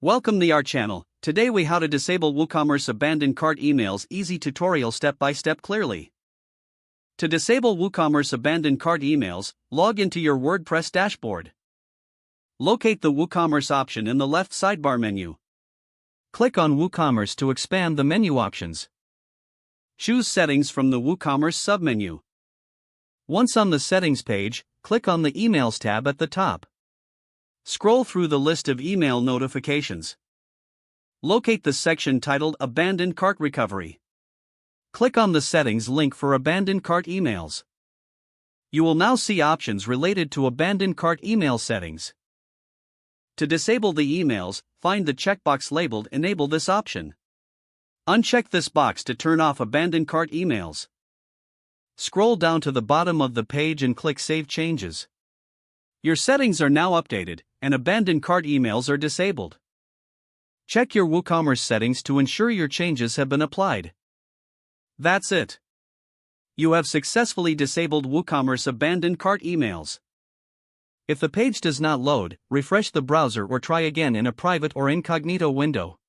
Welcome to our channel. Today we how to disable WooCommerce abandoned cart emails. Easy tutorial step by step clearly. To disable WooCommerce abandoned cart emails, log into your WordPress dashboard. Locate the WooCommerce option in the left sidebar menu. Click on WooCommerce to expand the menu options. Choose Settings from the WooCommerce submenu. Once on the Settings page, click on the Emails tab at the top. Scroll through the list of email notifications. Locate the section titled Abandoned Cart Recovery. Click on the Settings link for abandoned cart emails. You will now see options related to abandoned cart email settings. To disable the emails, find the checkbox labeled Enable this option. Uncheck this box to turn off abandoned cart emails. Scroll down to the bottom of the page and click Save Changes. Your settings are now updated, and abandoned cart emails are disabled. Check your WooCommerce settings to ensure your changes have been applied. That's it. You have successfully disabled WooCommerce abandoned cart emails. If the page does not load, refresh the browser or try again in a private or incognito window.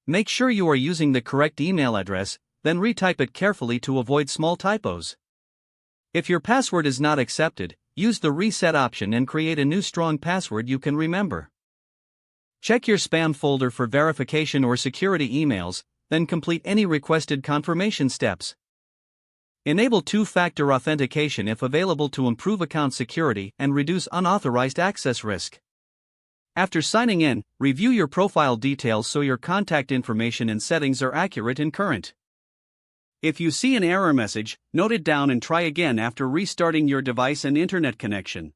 Make sure you are using the correct email address, then retype it carefully to avoid small typos. If your password is not accepted, use the reset option and create a new strong password you can remember. Check your spam folder for verification or security emails, then complete any requested confirmation steps. Enable two-factor authentication if available to improve account security and reduce unauthorized access risk. After signing in, review your profile details so your contact information and settings are accurate and current. If you see an error message, note it down and try again after restarting your device and internet connection.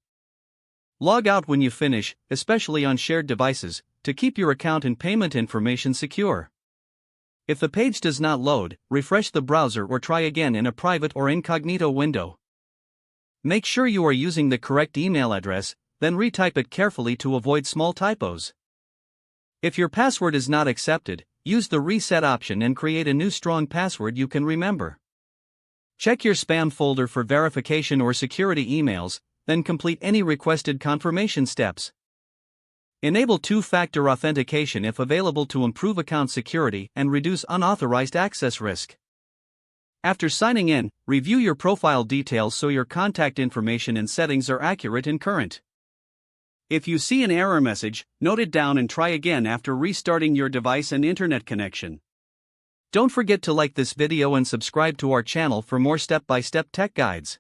Log out when you finish, especially on shared devices, to keep your account and payment information secure. If the page does not load, refresh the browser or try again in a private or incognito window. Make sure you are using the correct email address, then retype it carefully to avoid small typos. If your password is not accepted, use the reset option and create a new strong password you can remember. Check your spam folder for verification or security emails, then complete any requested confirmation steps. Enable two-factor authentication if available to improve account security and reduce unauthorized access risk. After signing in, review your profile details so your contact information and settings are accurate and current. If you see an error message, note it down and try again after restarting your device and internet connection. Don't forget to like this video and subscribe to our channel for more step-by-step tech guides.